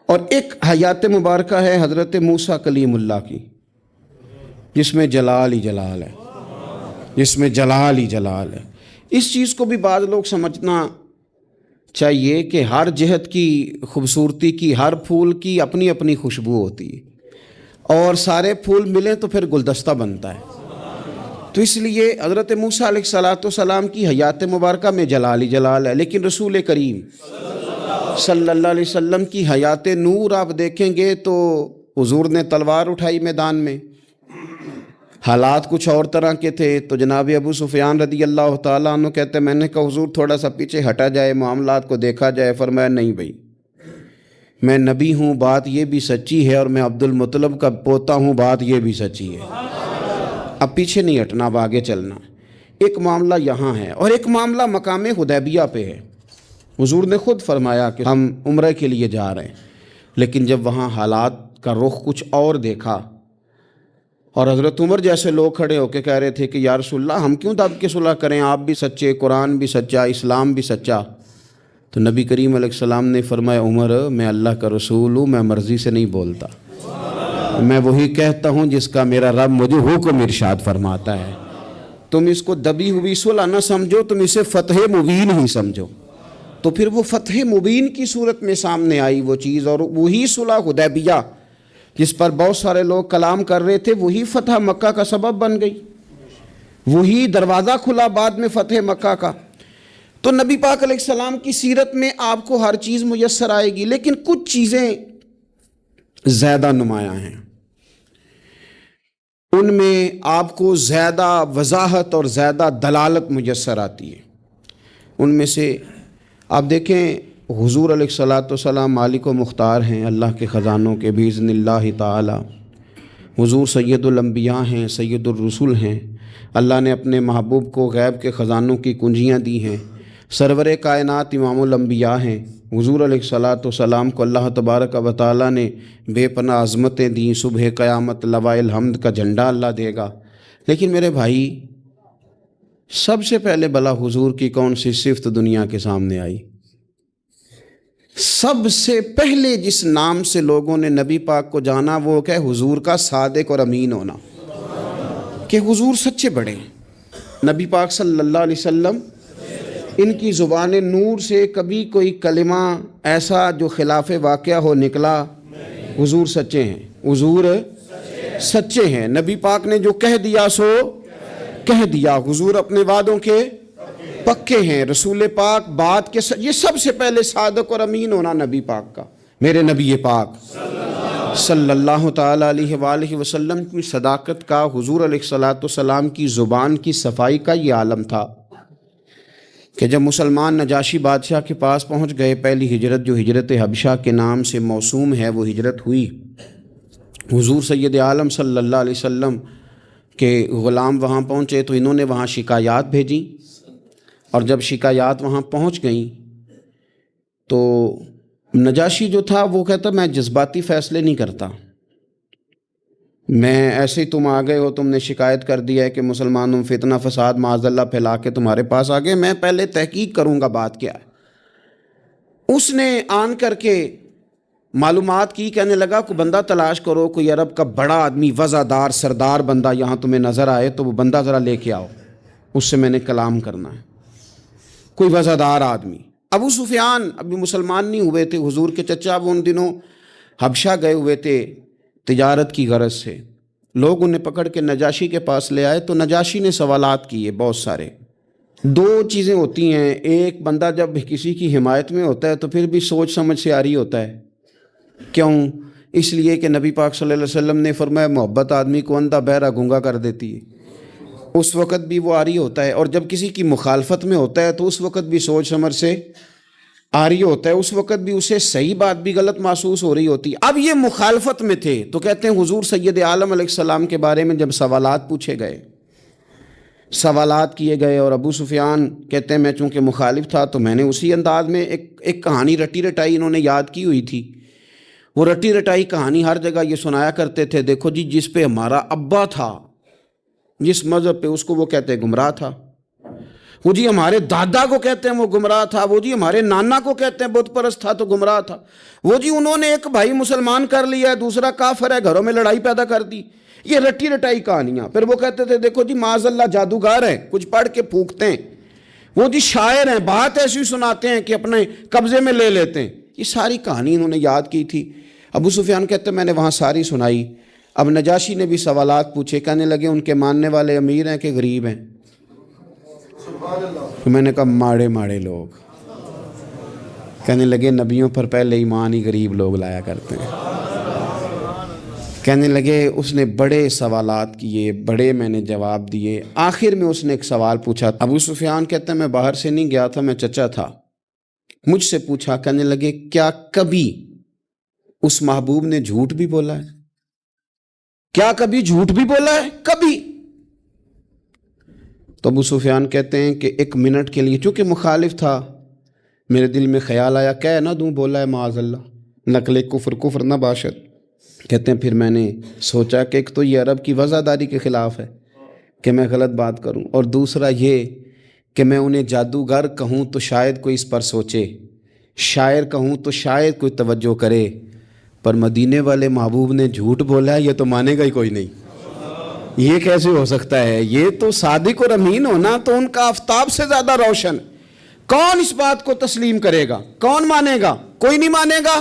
اور ایک حیات مبارکہ ہے حضرت موسیٰ کلیم اللہ کی، جس میں جلال ہی جلال ہے، جس میں جلال ہی جلال ہے۔ اس چیز کو بھی بعض لوگ سمجھنا چاہیے کہ ہر جہت کی خوبصورتی کی، ہر پھول کی اپنی اپنی خوشبو ہوتی ہے، اور سارے پھول ملیں تو پھر گلدستہ بنتا ہے۔ تو اس لیے حضرت موسیٰ علیہ السلام کی حیات مبارکہ میں جلال ہی جلال ہے، لیکن رسول کریم صلی اللہ علیہ وسلم کی حیات نور آپ دیکھیں گے تو حضور نے تلوار اٹھائی میدان میں، حالات کچھ اور طرح کے تھے، تو جناب ابو سفیان رضی اللہ تعالیٰ عنہ کہتے میں نے کہا حضور تھوڑا سا پیچھے ہٹا جائے، معاملات کو دیکھا جائے۔ فرمایا نہیں بھائی، میں نبی ہوں، بات یہ بھی سچی ہے، اور میں عبد المطلب کا پوتا ہوں، بات یہ بھی سچی ہے۔ اب پیچھے نہیں ہٹنا، اب آگے چلنا۔ ایک معاملہ یہاں ہے، اور ایک معاملہ مقام حدیبیہ پہ ہے۔ حضور نے خود فرمایا کہ ہم عمرہ کے لیے جا رہے ہیں، لیکن جب وہاں حالات کا رخ کچھ اور دیکھا، اور حضرت عمر جیسے لوگ کھڑے ہو کے کہہ رہے تھے کہ یا رسول اللہ ہم کیوں دب کے صلح کریں، آپ بھی سچے، قرآن بھی سچا، اسلام بھی سچا، تو نبی کریم علیہ السلام نے فرمایا عمر میں اللہ کا رسول ہوں، میں مرضی سے نہیں بولتا، میں وہی کہتا ہوں جس کا میرا رب مجھے حکم ارشاد فرماتا ہے۔ تم اس کو دبی ہوئی صلح نہ سمجھو، تم اسے فتح مبین ہی سمجھو۔ تو پھر وہ فتح مبین کی صورت میں سامنے آئی وہ چیز، اور وہی صلح حدیبیہ جس پر بہت سارے لوگ کلام کر رہے تھے، وہی فتح مکہ کا سبب بن گئی، وہی دروازہ کھلا بعد میں فتح مکہ کا۔ تو نبی پاک علیہ السلام کی سیرت میں آپ کو ہر چیز میسر آئے گی، لیکن کچھ چیزیں زیادہ نمایاں ہیں، ان میں آپ کو زیادہ وضاحت اور زیادہ دلالت میسر آتی ہے۔ ان میں سے آپ دیکھیں حضور علیہ السلام مالک و مختار ہیں اللہ کے خزانوں کے باذن اللہ تعالی۔ حضور سید الانبیاء ہیں، سید الرسل ہیں، اللہ نے اپنے محبوب کو غیب کے خزانوں کی کنجیاں دی ہیں۔ سرور کائنات امام الانبیاء ہیں، حضور علیہ السلام کو اللہ تبارک و تعالیٰ نے بے پناہ عظمتیں دیں، صبح قیامت لواء الحمد کا جھنڈا اللہ دے گا۔ لیکن میرے بھائی، سب سے پہلے بلا حضور کی کون سی صفت دنیا کے سامنے آئی؟ سب سے پہلے جس نام سے لوگوں نے نبی پاک کو جانا وہ کہ حضور کا صادق اور امین ہونا، کہ حضور سچے بڑے ہیں۔ نبی پاک صلی اللہ علیہ وسلم، ان کی زبان نور سے کبھی کوئی کلمہ ایسا جو خلاف واقعہ ہو نکلا؟ حضور سچے ہیں، حضور سچے ہیں، نبی پاک نے جو کہہ دیا سو کہہ دیا، حضور اپنے وعدوں کے پکے ہیں، رسول پاک بات کے یہ سب سے پہلے صادق اور امین ہونا نبی پاک کا۔ میرے نبی پاک صلی اللہ تعالیٰ علیہ وآلہ وسلم کی صداقت کا، حضور علیہ السلام کی زبان کی صفائی کا یہ عالم تھا کہ جب مسلمان نجاشی بادشاہ کے پاس پہنچ گئے، پہلی ہجرت جو ہجرت حبشہ کے نام سے موسوم ہے وہ ہجرت ہوئی۔ حضور سید عالم صلی اللہ علیہ وسلم کے غلام وہاں پہنچے تو انہوں نے وہاں شکایات بھیجیں، اور جب شکایات وہاں پہنچ گئیں تو نجاشی جو تھا وہ کہتا میں جذباتی فیصلے نہیں کرتا، میں ایسے ہی تم آ گئے ہو، تم نے شکایت کر دیا ہے کہ مسلمانوں فتنہ فساد معاذ اللہ پھیلا کے تمہارے پاس آ گئے، میں پہلے تحقیق کروں گا بات کیا ہے۔ اس نے آن کر کے معلومات کی، کہنے لگا کوئی بندہ تلاش کرو، کوئی عرب کا بڑا آدمی وزادار سردار بندہ یہاں تمہیں نظر آئے تو وہ بندہ ذرا لے کے آؤ، اس سے میں نے کلام کرنا ہے، کوئی وزادار آدمی۔ ابو سفیان ابھی مسلمان نہیں ہوئے تھے، حضور کے چچا، وہ ان دنوں حبشہ گئے ہوئے تھے تجارت کی غرض سے۔ لوگ انہیں پکڑ کے نجاشی کے پاس لے آئے تو نجاشی نے سوالات کیے بہت سارے۔ دو چیزیں ہوتی ہیں، ایک بندہ جب کسی کی حمایت میں ہوتا ہے تو پھر بھی سوچ سمجھ سے عاری ہوتا ہے۔ کیوں؟ اس لیے کہ نبی پاک صلی اللہ علیہ وسلم نے فرمایا محبت آدمی کو اندھا بہرا گونگا کر دیتی ہے، اس وقت بھی وہ عاری ہوتا ہے، اور جب کسی کی مخالفت میں ہوتا ہے تو اس وقت بھی سوچ سمجھ سے عاری ہوتا ہے، اس وقت بھی اسے صحیح بات بھی غلط محسوس ہو رہی ہوتی۔ اب یہ مخالفت میں تھے تو کہتے ہیں حضور سید عالم علیہ السلام کے بارے میں جب سوالات پوچھے گئے، سوالات کیے گئے، اور ابو سفیان کہتے ہیں میں چونکہ مخالف تھا تو میں نے اسی انداز میں ایک کہانی رٹی رٹائی انہوں نے یاد کی ہوئی تھی، وہ رٹی رٹائی کہانی ہر جگہ یہ سنایا کرتے تھے، دیکھو جی جس پہ ہمارا ابا تھا، جس مذہب پہ، اس کو وہ کہتے گمراہ تھا، وہ جی ہمارے دادا کو کہتے ہیں وہ گمراہ تھا، وہ جی ہمارے نانا کو کہتے ہیں بت پرست تھا تو گمراہ تھا، وہ جی انہوں نے ایک بھائی مسلمان کر لیا ہے، دوسرا کافر ہے، گھروں میں لڑائی پیدا کر دی. یہ رٹی رٹائی کہانیاں. پھر وہ کہتے تھے دیکھو جی معاذ اللہ جادوگر ہیں، کچھ پڑھ کے پھونکتے ہیں، وہ جی شاعر ہیں، بات ایسی سناتے ہیں کہ اپنے قبضے میں لے لیتے ہیں. یہ ساری کہانی انہوں نے یاد کی تھی. ابو سفیان کہتے ہیں میں نے وہاں ساری سنائی. اب نجاشی نے بھی سوالات پوچھے، کہنے لگے ان کے ماننے والے امیر ہیں کہ غریب ہیں؟ تو میں نے کہا ماڑے ماڑے لوگ. کہنے لگے نبیوں پر پہلے ایمان ہی غریب لوگ لایا کرتے ہیں. کہنے لگے اس نے بڑے سوالات کیے، بڑے میں نے جواب دیے. آخر میں اس نے ایک سوال پوچھا. ابو سفیان کہتے ہیں میں باہر سے نہیں گیا تھا، میں چچا تھا. مجھ سے پوچھا، کہنے لگے کیا کبھی اس محبوب نے جھوٹ بھی بولا ہے؟ کیا کبھی جھوٹ بھی بولا ہے؟ کبھی. تو ابو سفیان کہتے ہیں کہ ایک منٹ کے لیے، چونکہ مخالف تھا، میرے دل میں خیال آیا کہہ نہ دوں بولا ہے معاذ اللہ، نقل کفر نہ باشد. کہتے ہیں پھر میں نے سوچا کہ ایک تو یہ عرب کی وفاداری کے خلاف ہے کہ میں غلط بات کروں، اور دوسرا یہ کہ میں انہیں جادوگر کہوں تو شاید کوئی اس پر سوچے، شاعر کہوں تو شاید کوئی توجہ کرے، پر مدینے والے محبوب نے جھوٹ بولا ہے، یہ تو مانے گا ہی کوئی نہیں. یہ کیسے ہو سکتا ہے؟ یہ تو صادق اور امین ہونا تو ان کا آفتاب سے زیادہ روشن. کون اس بات کو تسلیم کرے گا؟ کون مانے گا؟ کوئی نہیں مانے گا.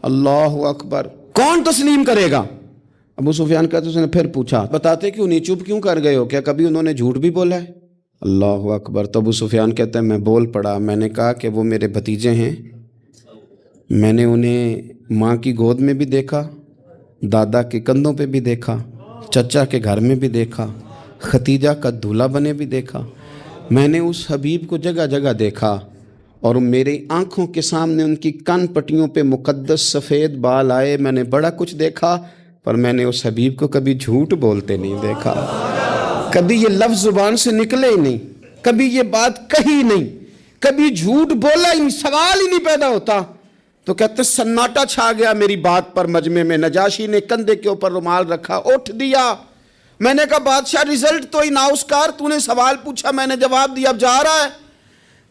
اللہ اکبر. کون تسلیم کرے گا؟ ابو سفیان کہتے اس نے پھر پوچھا بتاتے کیوں نہیں، چپ کیوں کر گئے ہو؟ کیا کبھی انہوں نے جھوٹ بھی بولا ہے؟ اللہ اکبر. تو ابو سفیان کہتے ہیں میں بول پڑا. میں نے کہا کہ وہ میرے بھتیجے ہیں، میں نے انہیں ماں کی گود میں بھی دیکھا، دادا کے کندھوں پہ بھی دیکھا، چچا کے گھر میں بھی دیکھا، ختیجہ کا دولہا بنے بھی دیکھا. میں نے اس حبیب کو جگہ جگہ دیکھا، اور میری آنکھوں کے سامنے ان کی کان پٹیوں پہ مقدس سفید بال آئے. میں نے بڑا کچھ دیکھا، پر میں نے اس حبیب کو کبھی جھوٹ بولتے نہیں دیکھا. کبھی یہ لفظ زبان سے نکلے ہی نہیں، کبھی یہ بات کہی نہیں، کبھی جھوٹ بولا ہی نہیں، سوال ہی نہیں پیدا ہوتا. تو کہتے سناٹا چھا گیا میری بات پر مجمع میں. نجاشی نے کندھے کے اوپر رومال رکھا، اٹھ دیا. میں نے کہا بادشاہ رزلٹ تو ہی ناؤسکار، تو نے سوال پوچھا میں نے جواب دیا، اب جا رہا ہے.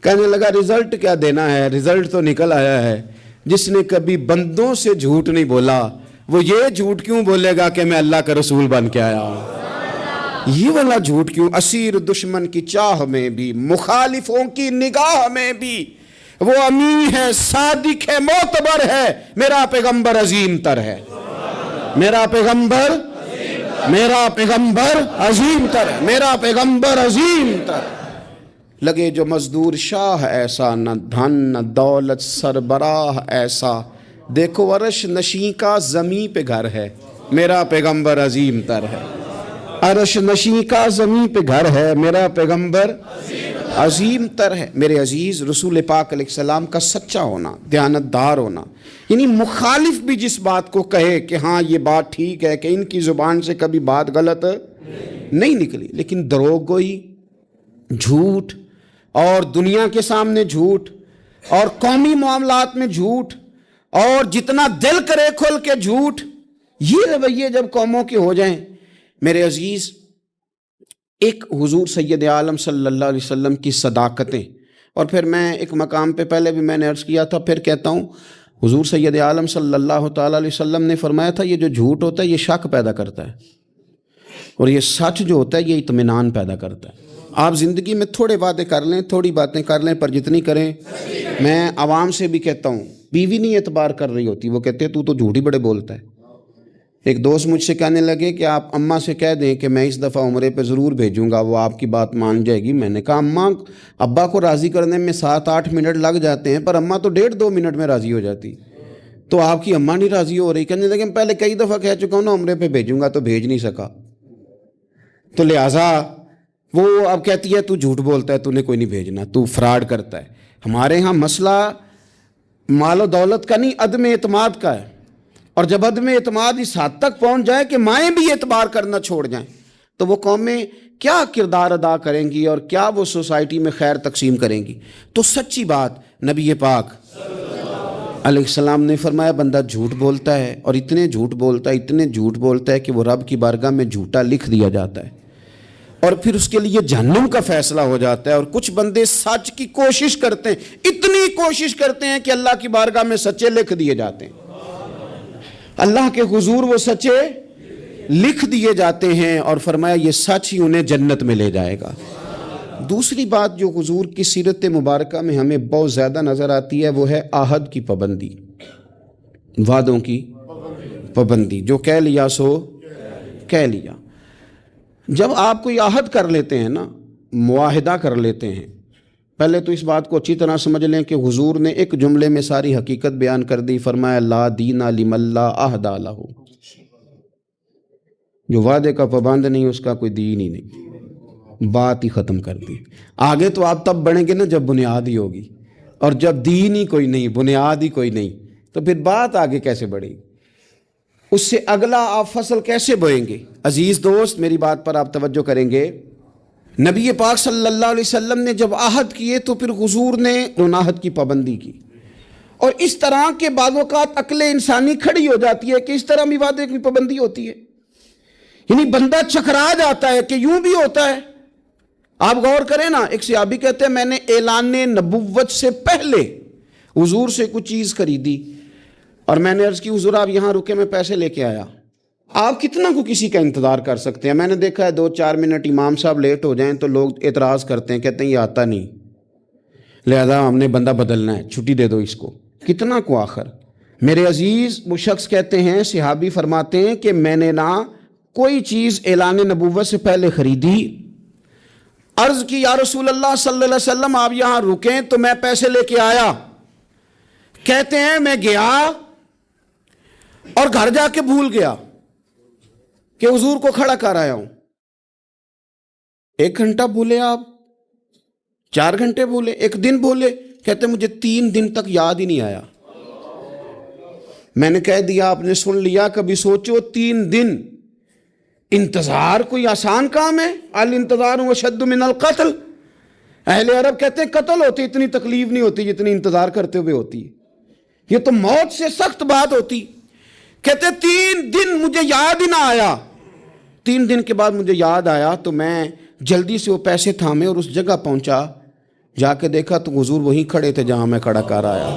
کہنے لگا رزلٹ کیا دینا ہے، رزلٹ تو نکل آیا ہے. جس نے کبھی بندوں سے جھوٹ نہیں بولا وہ یہ جھوٹ کیوں بولے گا کہ میں اللہ کا رسول بن کے آیا ہوں؟ یہ والا جھوٹ کیوں؟ اسیر دشمن کی چاہ میں بھی، مخالفوں کی نگاہ میں بھی وہ امین ہے، صادق ہے، معتبر ہے. میرا پیغمبر عظیم تر ہے، میرا پیغمبر عظیم تر ہے، میرا پیغمبر عظیم تر. لگے جو مزدور شاہ ایسا، نہ دھن نہ دولت سربراہ ایسا، دیکھو عرش نشیں کا زمیں پہ گھر ہے، میرا پیغمبر عظیم تر ہے. عرش نشیں کا زمیں پہ گھر ہے، میرا پیغمبر عظیم تر ہے. میرے عزیز رسول پاک علیہ السلام کا سچا ہونا، دیانتدار ہونا، یعنی مخالف بھی جس بات کو کہے کہ ہاں یہ بات ٹھیک ہے، کہ ان کی زبان سے کبھی بات غلط نہیں نکلی، لیکن دروغ گوئی، جھوٹ، اور دنیا کے سامنے جھوٹ، اور قومی معاملات میں جھوٹ، اور جتنا دل کرے کھل کے جھوٹ، یہ رویے جب قوموں کے ہو جائیں میرے عزیز. ایک حضور سید عالم صلی اللہ علیہ وسلم کی صداقتیں، اور پھر میں ایک مقام پہ پہلے بھی میں نے عرض کیا تھا، پھر کہتا ہوں، حضور سید عالم صلی اللہ تعالیٰ علیہ وسلم نے فرمایا تھا یہ جو جھوٹ ہوتا ہے یہ شک پیدا کرتا ہے، اور یہ سچ جو ہوتا ہے یہ اطمینان پیدا کرتا ہے. آپ زندگی میں تھوڑے وعدے کر لیں، تھوڑی باتیں کر لیں، پر جتنی کریں. میں عوام سے بھی کہتا ہوں، بیوی نہیں اعتبار کر رہی ہوتی، وہ کہتے ہیں تو جھوٹ ہی بڑے بولتا ہے. ایک دوست مجھ سے کہنے لگے کہ آپ اماں سے کہہ دیں کہ میں اس دفعہ عمرے پہ ضرور بھیجوں گا، وہ آپ کی بات مان جائے گی. میں نے کہا اماں ابا کو راضی کرنے میں 7-8 منٹ لگ جاتے ہیں، پر اماں تو 1.5-2 منٹ میں راضی ہو جاتی، تو آپ کی اماں نہیں راضی ہو رہی. کہنے لگے پہلے کئی دفعہ کہہ چکا ہوں نا عمرے پہ بھیجوں گا، تو بھیج نہیں سکا، تو لہٰذا وہ اب کہتی ہے تو جھوٹ بولتا ہے، تو نے کوئی نہیں بھیجنا، تو فراڈ کرتا ہے. ہمارے ہاں مسئلہ مال و دولت کا نہیں، عدم اعتماد کا ہے. اور جب عدم اعتماد اس حد تک پہنچ جائے کہ مائیں بھی اعتبار کرنا چھوڑ جائیں، تو وہ قومیں کیا کردار ادا کریں گی، اور کیا وہ سوسائٹی میں خیر تقسیم کریں گی. تو سچی بات نبی پاک علیہ السلام نے فرمایا بندہ جھوٹ بولتا ہے، اور اتنے جھوٹ بولتا ہے کہ وہ رب کی بارگاہ میں جھوٹا لکھ دیا جاتا ہے. اور پھر اس کے لیے جہنم کا فیصلہ ہو جاتا ہے. اور کچھ بندے سچ کی کوشش کرتے ہیں, اتنی کوشش کرتے ہیں کہ اللہ کی بارگاہ میں سچے لکھ دیے جاتے ہیں, اللہ کے حضور وہ سچے لکھ دیے جاتے ہیں, اور فرمایا یہ سچ ہی انہیں جنت میں لے جائے گا. دوسری بات جو حضور کی سیرت مبارکہ میں ہمیں بہت زیادہ نظر آتی ہے وہ ہے عہد کی پابندی, وعدوں کی پابندی. جو کہہ لیا سو کہہ لیا. جب آپ کوئی عہد کر لیتے ہیں نا, معاہدہ کر لیتے ہیں, پہلے تو اس بات کو اچھی طرح سمجھ لیں کہ حضور نے ایک جملے میں ساری حقیقت بیان کر دی. فرمایا لا دین لمن لا عہد لہ, جو وعدے کا پابند نہیں اس کا کوئی دین ہی نہیں. بات ہی ختم کر دی. آگے تو آپ تب بڑھیں گے نا جب بنیاد ہی ہوگی, اور جب دین ہی کوئی نہیں, بنیاد ہی کوئی نہیں, تو پھر بات آگے کیسے بڑھے گی؟ اس سے اگلا آپ فصل کیسے بوئیں گے؟ عزیز دوست میری بات پر آپ توجہ کریں گے. نبی پاک صلی اللہ علیہ وسلم نے جب عہد کیے تو پھر حضور نے ان عہد کی پابندی کی. اور اس طرح کے بعض اوقات عقل انسانی کھڑی ہو جاتی ہے کہ اس طرح بھی وعدے کی پابندی ہوتی ہے. یعنی بندہ چکرا جاتا ہے کہ یوں بھی ہوتا ہے. آپ غور کریں نا, ایک صحابی کہتے ہیں میں نے اعلان نبوت سے پہلے حضور سے کچھ چیز خریدی, اور میں نے عرض کی حضور آپ یہاں رکے, میں پیسے لے کے آیا. آپ کتنا کو کسی کا انتظار کر سکتے ہیں؟ میں نے دیکھا ہے 2-4 منٹ امام صاحب لیٹ ہو جائیں تو لوگ اعتراض کرتے ہیں, کہتے ہیں یہ آتا نہیں, لہذا ہم نے بندہ بدلنا ہے, چھٹی دے دو اس کو. کتنا کو آخر؟ میرے عزیز وہ شخص کہتے ہیں, صحابی فرماتے ہیں کہ میں نے نہ کوئی چیز اعلان نبوت سے پہلے خریدی. عرض کی یا رسول اللہ صلی اللہ علیہ وسلم آپ یہاں رکیں تو میں پیسے لے کے آیا. کہتے ہیں میں گیا اور گھر جا کے بھول گیا کہ حضور کو کھڑا کر آیا ہوں. 1 گھنٹہ بھولے آپ, 4 گھنٹے بھولے, 1 دن بھولے. کہتے مجھے 3 دن تک یاد ہی نہیں آیا. میں نے کہہ دیا آپ نے سن لیا, کبھی سوچو 3 دن انتظار کوئی آسان کام ہے؟ الانتظار اشد من القتل. اہل عرب کہتے ہیں قتل ہوتی اتنی تکلیف نہیں ہوتی جتنی انتظار کرتے ہوئے ہوتی ہے, یہ تو موت سے سخت بات ہوتی. کہتے 3 دن مجھے یاد ہی نہ آیا. 3 دن کے بعد مجھے یاد آیا تو میں جلدی سے وہ پیسے تھامے اور اس جگہ پہنچا. جا کے دیکھا تو حضور وہیں کھڑے تھے جہاں میں کھڑا کر آیا.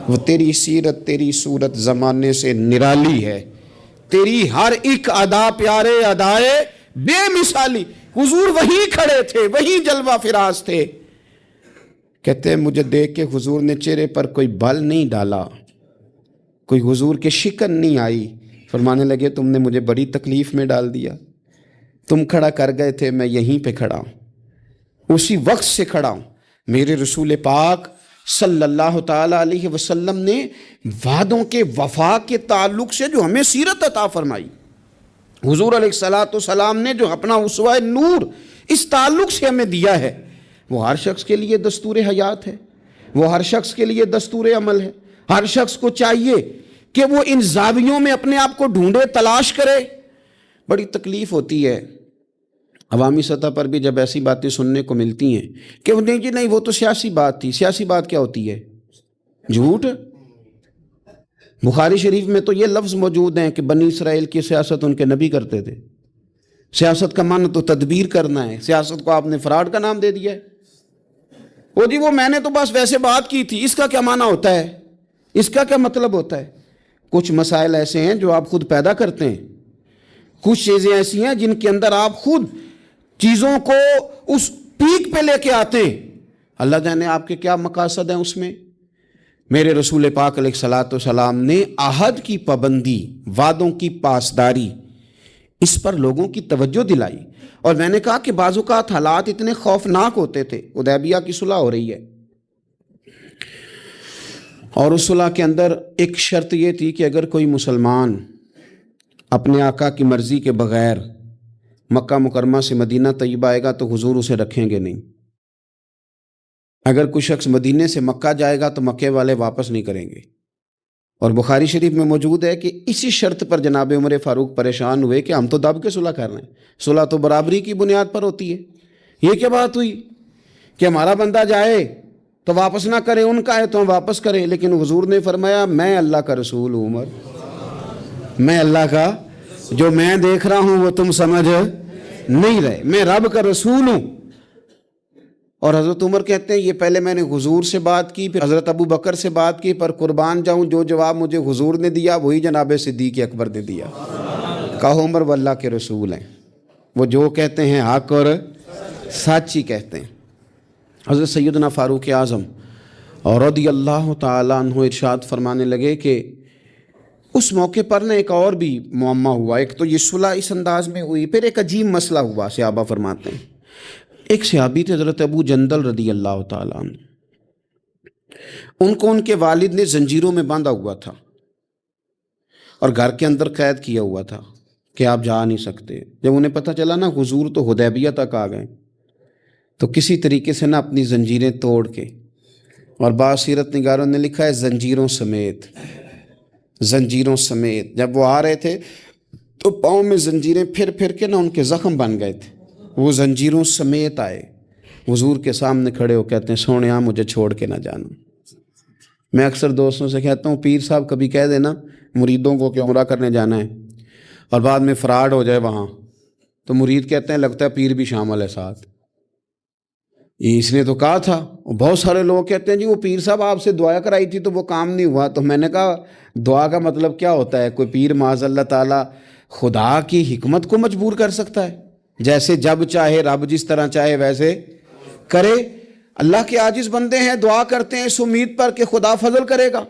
وہ تیری سیرت تیری صورت زمانے سے نرالی ہے, تیری ہر ایک ادا پیارے ادائے بے مثالی. حضور وہیں کھڑے تھے, وہیں جلوہ فراز تھے. کہتے ہیں مجھے دیکھ کے حضور نے چہرے پر کوئی بل نہیں ڈالا, کوئی حضور کے شکن نہیں آئی. فرمانے لگے تم نے مجھے بڑی تکلیف میں ڈال دیا, تم کھڑا کر گئے تھے, میں یہیں پہ کھڑا ہوں, اسی وقت سے کھڑا ہوں. میرے رسول پاک صلی اللہ تعالیٰ علیہ وسلم نے وعدوں کے وفا کے تعلق سے جو ہمیں سیرت عطا فرمائی, حضور علیہ الصلوۃ والسلام نے جو اپنا اسوہ نور اس تعلق سے ہمیں دیا ہے, وہ ہر شخص کے لیے دستور حیات ہے, وہ ہر شخص کے لیے دستور عمل ہے. ہر شخص کو چاہیے کہ وہ ان زاویوں میں اپنے آپ کو ڈھونڈے, تلاش کرے. بڑی تکلیف ہوتی ہے عوامی سطح پر بھی جب ایسی باتیں سننے کو ملتی ہیں کہ نہیں جی نہیں وہ تو سیاسی بات تھی. سیاسی بات کیا ہوتی ہے؟ جھوٹ. بخاری شریف میں تو یہ لفظ موجود ہیں کہ بنی اسرائیل کی سیاست ان کے نبی کرتے تھے. سیاست کا معنی تو تدبیر کرنا ہے, سیاست کو آپ نے فراڈ کا نام دے دیا ہے. وہ جی وہ میں نے تو بس ویسے بات کی تھی, اس کا کیا معنی ہوتا ہے, اس کا کیا مطلب ہوتا ہے؟ کچھ مسائل ایسے ہیں جو آپ خود پیدا کرتے ہیں, کچھ چیزیں ایسی ہیں جن کے اندر آپ خود چیزوں کو اس پیک پہ لے کے آتے ہیں. اللہ جانے آپ کے کیا مقاصد ہیں اس میں. میرے رسول پاک علیہ الصلوۃ والسلام نے عہد کی پابندی, وعدوں کی پاسداری, اس پر لوگوں کی توجہ دلائی. اور میں نے کہا کہ بعض اوقات حالات اتنے خوفناک ہوتے تھے. حدیبیہ کی صلح ہو رہی ہے اور اس صلح کے اندر ایک شرط یہ تھی کہ اگر کوئی مسلمان اپنے آقا کی مرضی کے بغیر مکہ مکرمہ سے مدینہ طیبہ آئے گا تو حضور اسے رکھیں گے نہیں. اگر کوئی شخص مدینے سے مکہ جائے گا تو مکے والے واپس نہیں کریں گے. اور بخاری شریف میں موجود ہے کہ اسی شرط پر جناب عمر فاروق پریشان ہوئے کہ ہم تو دب کے صلح کر رہے ہیں, صلح تو برابری کی بنیاد پر ہوتی ہے. یہ کیا بات ہوئی کہ ہمارا بندہ جائے تو واپس نہ کرے, ان کا ہے تو ہم واپس کریں. لیکن حضور نے فرمایا میں اللہ کا رسول ہوں عمر, میں اللہ کا, جو میں دیکھ رہا ہوں وہ تم سمجھ نہیں رہے، میں رب کا رسول ہوں۔ اور حضرت عمر کہتے ہیں یہ پہلے میں نے حضور سے بات کی، پھر حضرت ابو بکر سے بات کی، پر قربان جاؤں جو جواب مجھے حضور نے دیا وہی جناب صدیق اکبر نے دیا۔ کہو عمر وہ اللہ کے رسول ہیں، وہ جو کہتے ہیں حق اور سچ ہی کہتے ہیں۔ حضرت سیدنا فاروق اعظم اور رضی اللہ تعالیٰ عنہ ارشاد فرمانے لگے کہ اس موقع پر نا ایک اور بھی معمہ ہوا۔ ایک تو یہ صلح اس انداز میں ہوئی، پھر ایک عجیب مسئلہ ہوا۔ صحابہ فرماتے ہیں ایک صحابی تھے حضرت ابو جندل رضی اللہ تعالیٰ عنہ، ان کو ان کے والد نے زنجیروں میں باندھا ہوا تھا اور گھر کے اندر قید کیا ہوا تھا کہ آپ جا نہیں سکتے۔ جب انہیں پتہ چلا نا حضور تو حدیبیہ تک آ گئے، تو کسی طریقے سے نا اپنی زنجیریں توڑ کے، اور بعض سیرت نگاروں نے لکھا ہے زنجیروں سمیت، زنجیروں سمیت جب وہ آ رہے تھے تو پاؤں میں زنجیریں پھر پھر کے نا ان کے زخم بن گئے تھے، وہ زنجیروں سمیت آئے حضور کے سامنے کھڑے ہو، کہتے ہیں سونیا مجھے چھوڑ کے نہ جانا۔ میں اکثر دوستوں سے کہتا ہوں پیر صاحب کبھی کہہ دینا مریدوں کو کہ عمرہ کرنے جانا ہے اور بعد میں فراڈ ہو جائے وہاں، تو مرید کہتے ہیں لگتا ہے پیر بھی شامل ہے ساتھ، اس نے تو کہا تھا۔ بہت سارے لوگ کہتے ہیں جی وہ پیر صاحب آپ سے دعا کرائی تھی تو وہ کام نہیں ہوا۔ تو میں نے کہا دعا کا مطلب کیا ہوتا ہے؟ کوئی پیر معاذ اللہ تعالیٰ خدا کی حکمت کو مجبور کر سکتا ہے؟ جیسے جب چاہے رب جس طرح چاہے ویسے کرے۔ اللہ کے عاجز بندے ہیں، دعا کرتے ہیں اس امید پر کہ خدا فضل کرے گا۔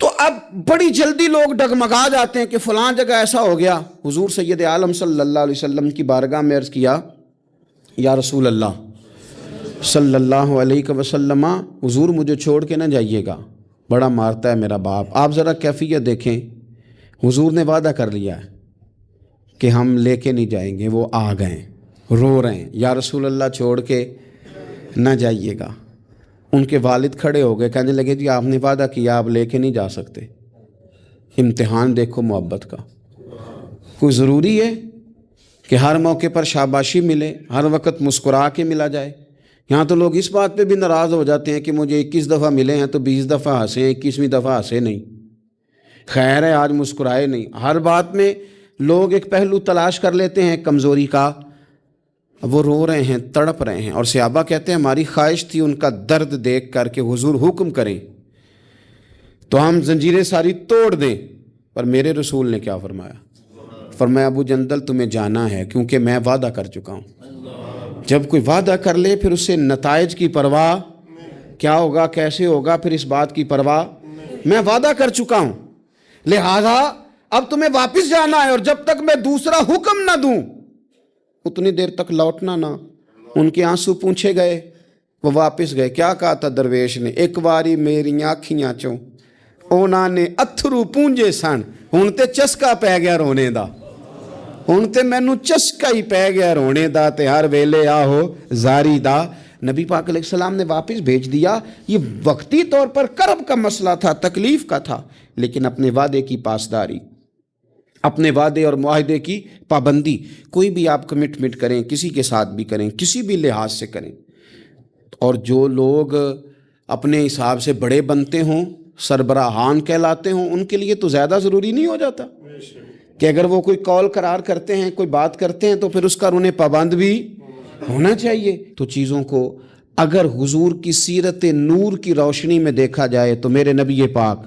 تو اب بڑی جلدی لوگ ڈگمگا جاتے ہیں کہ فلاں جگہ ایسا ہو گیا۔ حضور سید عالم صلی اللہ علیہ وسلم کی بارگاہ میں عرض کیا یا رسول اللہ صلی اللہ علیہ وسلم، حضور مجھے چھوڑ کے نہ جائیے گا، بڑا مارتا ہے میرا باپ۔ آپ ذرا کیفیت دیکھیں، حضور نے وعدہ کر لیا ہے کہ ہم لے کے نہیں جائیں گے، وہ آ گئے رو رہے ہیں، یا رسول اللہ چھوڑ کے نہ جائیے گا۔ ان کے والد کھڑے ہو گئے، کہنے لگے جی آپ نے وعدہ کیا، آپ لے کے نہیں جا سکتے۔ امتحان دیکھو محبت کا، کوئی ضروری ہے کہ ہر موقع پر شاباشی ملے، ہر وقت مسکرا کے ملا جائے؟ یہاں تو لوگ اس بات پہ بھی ناراض ہو جاتے ہیں کہ مجھے 21 دفعہ ملے ہیں تو 20 دفعہ ہنسے، 21ویں دفعہ ہنسے نہیں، خیر ہے آج مسکرائے نہیں۔ ہر بات میں لوگ ایک پہلو تلاش کر لیتے ہیں کمزوری کا۔ وہ رو رہے ہیں، تڑپ رہے ہیں، اور صحابہ کہتے ہیں ہماری خواہش تھی ان کا درد دیکھ کر کہ حضور حکم کریں تو ہم زنجیریں ساری توڑ دیں، پر میرے رسول نے کیا فرمایا؟ فرمایا ابو جندل تمہیں جانا ہے کیونکہ میں وعدہ کر چکا ہوں۔ جب کوئی وعدہ کر لے پھر اس سے نتائج کی پرواہ، کیا ہوگا کیسے ہوگا، پھر اس بات کی پرواہ، میں وعدہ کر چکا ہوں، لہذا اب تمہیں واپس جانا ہے، اور جب تک میں دوسرا حکم نہ دوں اتنی دیر تک لوٹنا نہ۔ ان کے آنسو پونچھے گئے، وہ واپس گئے۔ کیا کہا تھا درویش نے؟ ایک واری میری آنکھیاں چوں اونا نے اتھرو پونجے سن، ہن تے چسکا پی گیا رونے دا، ہن تے مینوں چسکا ہی پی گیا رونے دا، تے ہر ویلے آہو زاری دا۔ نبی پاک علیہ السلام نے واپس بھیج دیا۔ یہ وقتی طور پر کرب کا مسئلہ تھا، تکلیف کا تھا، لیکن اپنے وعدے کی پاسداری، اپنے وعدے اور معاہدے کی پابندی۔ کوئی بھی آپ کمٹمنٹ کریں، کسی کے ساتھ بھی کریں، کسی بھی لحاظ سے کریں، اور جو لوگ اپنے حساب سے بڑے بنتے ہوں، سربراہان کہلاتے ہوں، ان کے لیے تو زیادہ ضروری نہیں ہو جاتا کہ اگر وہ کوئی قول قرار کرتے ہیں، کوئی بات کرتے ہیں، تو پھر اس کا انہیں پابند بھی ہونا چاہیے۔ تو چیزوں کو اگر حضور کی سیرت نور کی روشنی میں دیکھا جائے تو میرے نبی پاک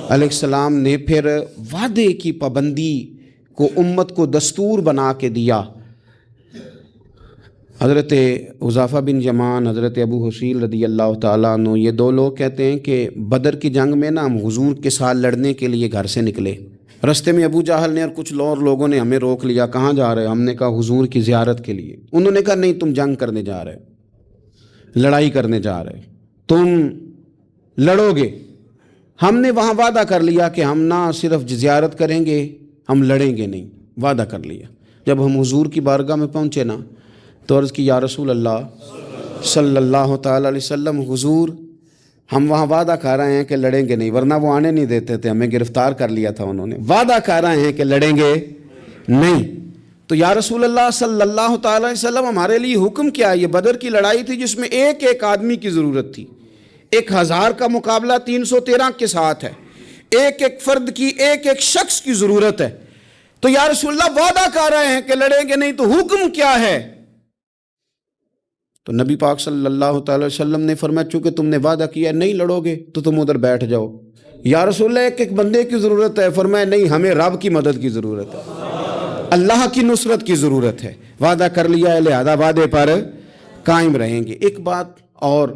علیہ السلام نے پھر وعدے کی پابندی کو امت کو دستور بنا کے دیا۔ حضرت حذیفہ بن یمان، حضرت ابو حسیل رضی اللہ تعالیٰ عنہ، یہ دو لوگ کہتے ہیں کہ بدر کی جنگ میں نا ہم حضور کے ساتھ لڑنے کے لیے گھر سے نکلے، رستے میں ابو جہل نے اور کچھ اور لوگوں نے ہمیں روک لیا، کہاں جا رہے؟ ہم نے کہا حضور کی زیارت کے لیے۔ انہوں نے کہا نہیں، تم جنگ کرنے جا رہے، لڑائی کرنے جا رہے، تم لڑو گے۔ ہم نے وہاں وعدہ کر لیا کہ ہم نہ صرف زیارت کریں گے، ہم لڑیں گے نہیں، وعدہ کر لیا۔ جب ہم حضور کی بارگاہ میں پہنچے نا تو عرض کی یا رسول اللہ صلی اللہ تعالیٰ علیہ وسلم، حضور ہم وہاں وعدہ کر رہے ہیں کہ لڑیں گے نہیں، ورنہ وہ آنے نہیں دیتے تھے، ہمیں گرفتار کر لیا تھا انہوں نے، وعدہ کر رہے ہیں کہ لڑیں گے نہیں۔ تو یا رسول اللہ صلی اللہ تعالیٰ علیہ وسلم ہمارے لیے حکم کیا؟ یہ بدر کی لڑائی تھی جس میں ایک ایک آدمی کی ضرورت تھی، 1000 کا مقابلہ 313 کے ساتھ ہے، ایک ایک فرد کی، ایک ایک شخص کی ضرورت ہے۔ تو یا رسول اللہ وعدہ کر رہے ہیں کہ لڑیں گے نہیں، تو حکم کیا ہے؟ تو نبی پاک صلی اللہ تعالی وسلم نے فرمایا چونکہ تم نے وعدہ کیا نہیں لڑو گے تو تم ادھر بیٹھ جاؤ۔ یا رسول اللہ ایک ایک بندے کی ضرورت ہے، فرمایا نہیں، ہمیں رب کی مدد کی ضرورت ہے، اللہ کی نصرت کی ضرورت ہے، وعدہ کر لیا ہے لہذا وعدے پر قائم رہیں گے۔ ایک بات اور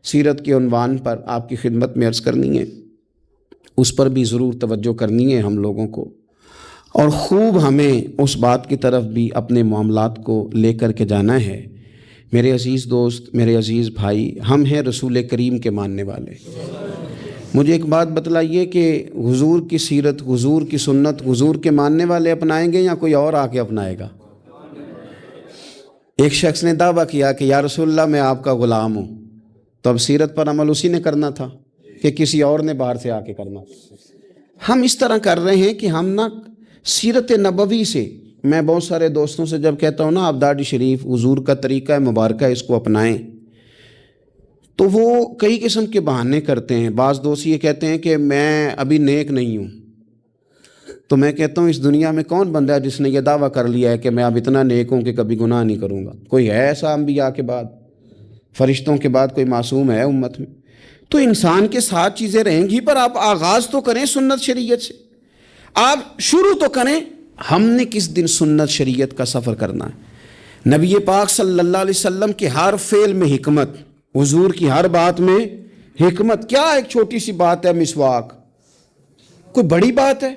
سیرت کے عنوان پر آپ کی خدمت میں عرض کرنی ہے، اس پر بھی ضرور توجہ کرنی ہے ہم لوگوں کو، اور خوب ہمیں اس بات کی طرف بھی اپنے معاملات کو لے کر کے جانا ہے۔ میرے عزیز دوست، میرے عزیز بھائی، ہم ہیں رسول کریم کے ماننے والے۔ مجھے ایک بات بتلائیے کہ حضور کی سیرت، حضور کی سنت حضور کے ماننے والے اپنائیں گے یا کوئی اور آ کے اپنائے گا؟ ایک شخص نے دعویٰ کیا کہ یا رسول اللہ میں آپ کا غلام ہوں، تو اب سیرت پر عمل اسی نے کرنا تھا کہ کسی اور نے باہر سے آ کے کرنا؟ ہم اس طرح کر رہے ہیں کہ ہم نہ سیرت نبوی سے، میں بہت سارے دوستوں سے جب کہتا ہوں نا آپ داڑھی شریف حضور کا طریقہ ہے مبارکہ اس کو اپنائیں، تو وہ کئی قسم کے بہانے کرتے ہیں۔ بعض دوست یہ کہتے ہیں کہ میں ابھی نیک نہیں ہوں، تو میں کہتا ہوں اس دنیا میں کون بندہ ہے جس نے یہ دعویٰ کر لیا ہے کہ میں اب اتنا نیک ہوں کہ کبھی گناہ نہیں کروں گا؟ کوئی ہے ایسا انبیاء کے بعد، فرشتوں کے بعد کوئی معصوم ہے امت میں؟ تو انسان کے ساتھ چیزیں رہیں گی، پر آپ آغاز تو کریں سنت شریعت سے، آپ شروع تو کریں۔ ہم نے کس دن سنت شریعت کا سفر کرنا ہے؟ نبی پاک صلی اللہ علیہ وسلم کے ہر فعل میں حکمت، حضور کی ہر بات میں حکمت۔ کیا ایک چھوٹی سی بات ہے مسواک، کوئی بڑی بات ہے؟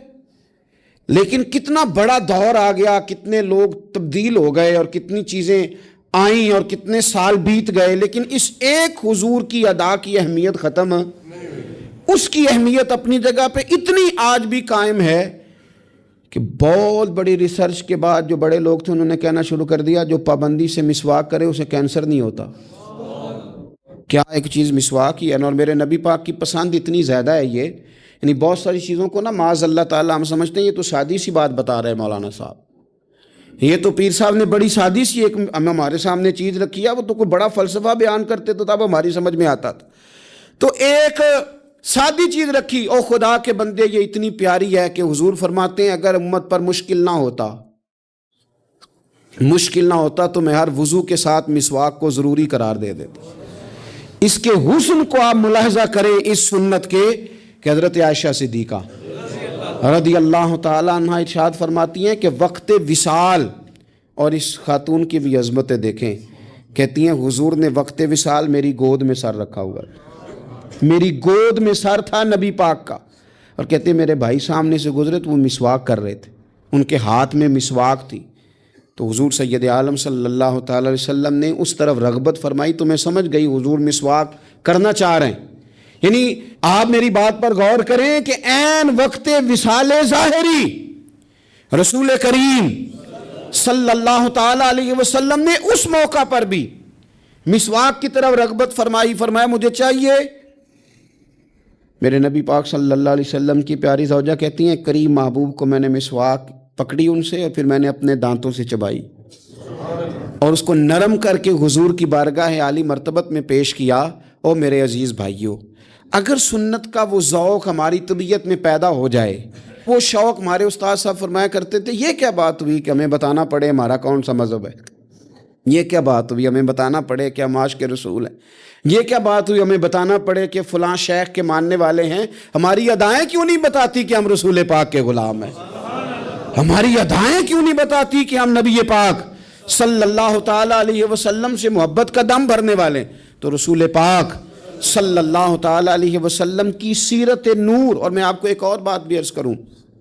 لیکن کتنا بڑا دور آ گیا، کتنے لوگ تبدیل ہو گئے اور کتنی چیزیں آئیں اور کتنے سال بیت گئے، لیکن اس ایک حضور کی ادا کی اہمیت ختم ہے؟ اس کی اہمیت اپنی جگہ پہ اتنی آج بھی قائم ہے کہ بہت بڑی ریسرچ کے بعد جو بڑے لوگ تھے انہوں نے کہنا شروع کر دیا جو پابندی سے مسواک کرے اسے کینسر نہیں ہوتا۔ کیا ایک چیز مسواک ہی ہے، اور میرے نبی پاک کی پسند اتنی زیادہ ہے یہ، یعنی بہت ساری چیزوں کو نا معاذ اللہ تعالیٰ ہم سمجھتے ہیں یہ تو سادی سی بات بتا رہے ہیں مولانا صاحب، یہ تو پیر صاحب نے بڑی سادی سی ایک ہمارے سامنے چیز رکھی ہے، وہ تو کوئی بڑا فلسفہ بیان کرتے تو تب ہماری سمجھ میں آتا تھا۔ تو ایک سادی چیز رکھی، او خدا کے بندے یہ اتنی پیاری ہے کہ حضور فرماتے ہیں اگر امت پر مشکل نہ ہوتا تو میں ہر وضو کے ساتھ مسواک کو ضروری قرار دے دیتا۔ اس کے حسن کو آپ ملاحظہ کریں اس سنت کے کہ حضرت عائشہ صدیقہ رضی اللہ تعالی عنہ ارشاد فرماتی ہیں کہ وقت وصال، اور اس خاتون کی بھی عظمتیں دیکھیں، کہتی ہیں حضور نے وقت وصال میری گود میں سر رکھا ہوا ہے، میری گود میں سر تھا نبی پاک کا، اور کہتے ہیں میرے بھائی سامنے سے گزرے تو وہ مسواک کر رہے تھے، ان کے ہاتھ میں مسواک تھی، تو حضور سید عالم صلی اللہ تعالی علیہ وسلم نے اس طرف رغبت فرمائی، تو میں سمجھ گئی حضور مسواک کرنا چاہ رہے ہیں۔ یعنی آپ میری بات پر غور کریں کہ عین وقت وصال ظاہری رسول کریم صلی اللہ تعالی علیہ وسلم نے اس موقع پر بھی مسواک کی طرف رغبت فرمائی، فرمایا مجھے چاہیے۔ میرے نبی پاک صلی اللہ علیہ وسلم کی پیاری زوجہ کہتی ہیں کریم محبوب کو میں نے مسواک پکڑی ان سے، اور پھر میں نے اپنے دانتوں سے چبائی اور اس کو نرم کر کے حضور کی بارگاہ عالی مرتبت میں پیش کیا۔ او میرے عزیز بھائیوں، اگر سنت کا وہ ذوق ہماری طبیعت میں پیدا ہو جائے، وہ شوق، ہمارے استاد صاحب فرمایا کرتے تھے یہ کیا بات ہوئی کہ ہمیں بتانا پڑے ہمارا کون سا مذہب ہے، یہ کیا بات ہوئی ہمیں بتانا پڑے کہ ہم عاشق رسول ہیں، یہ کیا بات ہوئی ہمیں بتانا پڑے کہ فلاں شیخ کے ماننے والے ہیں، ہماری ادائیں کیوں نہیں بتاتی کہ ہم رسول پاک کے غلام ہیں، ہماری ادائیں کیوں نہیں بتاتی کہ ہم نبی پاک صلی اللہ تعالی علیہ وسلم سے محبت کا دم بھرنے والے ہیں؟ تو رسول پاک صلی اللہ تعالی علیہ وسلم کی سیرت نور۔ اور میں آپ کو ایک اور بات بھی عرض کروں،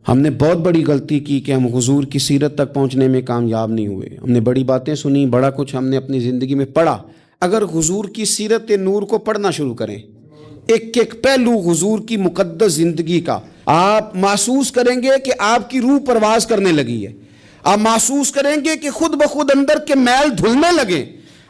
ہم نے بہت بڑی غلطی کی کہ ہم حضور کی سیرت تک پہنچنے میں کامیاب نہیں ہوئے، ہم نے بڑی باتیں سنی، بڑا کچھ ہم نے اپنی زندگی میں پڑھا۔ اگر حضور کی سیرت نور کو پڑھنا شروع کریں، ایک ایک پہلو حضور کی مقدس زندگی کا، آپ محسوس کریں گے کہ آپ کی روح پرواز کرنے لگی ہے، آپ محسوس کریں گے کہ خود بخود اندر کے میل دھلنے لگے،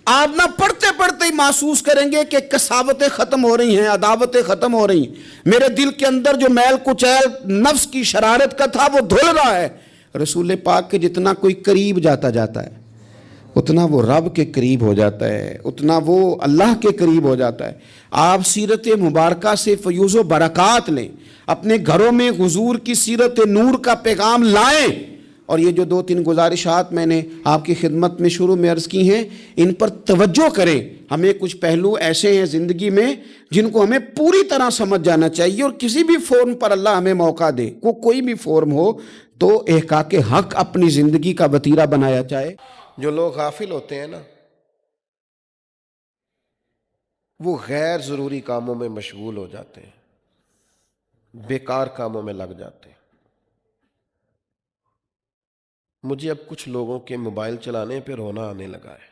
آپ نہ پڑھتے پڑھتے ہی محسوس کریں گے کہ کساوتیں ختم ہو رہی ہیں، عداوتیں ختم ہو رہی ہیں، میرے دل کے اندر جو میل کچیل نفس کی شرارت کا تھا وہ دھل رہا ہے۔ رسول پاک کے جتنا کوئی قریب جاتا ہے اتنا وہ رب کے قریب ہو جاتا ہے، اتنا وہ اللہ کے قریب ہو جاتا ہے۔ آپ سیرت مبارکہ سے فیوز و برکات لیں، اپنے گھروں میں حضور کی سیرت نور کا پیغام لائیں، اور یہ جو 2-3 گزارشات میں نے آپ کی خدمت میں شروع میں عرض کی ہیں، ان پر توجہ کریں۔ ہمیں کچھ پہلو ایسے ہیں زندگی میں جن کو ہمیں پوری طرح سمجھ جانا چاہیے، اور کسی بھی فورم پر اللہ ہمیں موقع دے، کوئی بھی فورم ہو، تو احقاق حق اپنی زندگی کا وتیرہ بنایا جائے۔ جو لوگ غافل ہوتے ہیں نا، وہ غیر ضروری کاموں میں مشغول ہو جاتے ہیں، بیکار کاموں میں لگ جاتے ہیں۔ مجھے اب کچھ لوگوں کے موبائل چلانے پہ رونا آنے لگا ہے۔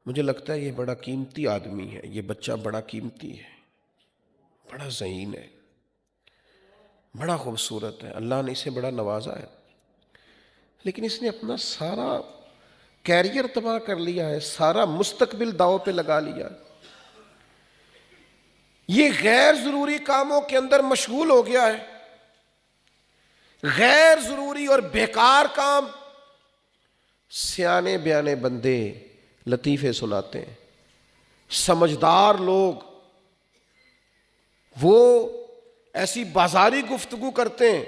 مجھے لگتا ہے یہ بڑا قیمتی آدمی ہے، یہ بچہ بڑا قیمتی ہے، بڑا ذہین ہے، بڑا خوبصورت ہے، اللہ نے اسے بڑا نوازا ہے، لیکن اس نے اپنا سارا کیریئر تباہ کر لیا ہے، سارا مستقبل داؤ پہ لگا لیا ہے۔ یہ غیر ضروری کاموں کے اندر مشغول ہو گیا ہے۔ غیر ضروری اور بیکار کام، سیانے بیانے بندے لطیفے سناتے ہیں، سمجھدار لوگ وہ ایسی بازاری گفتگو کرتے ہیں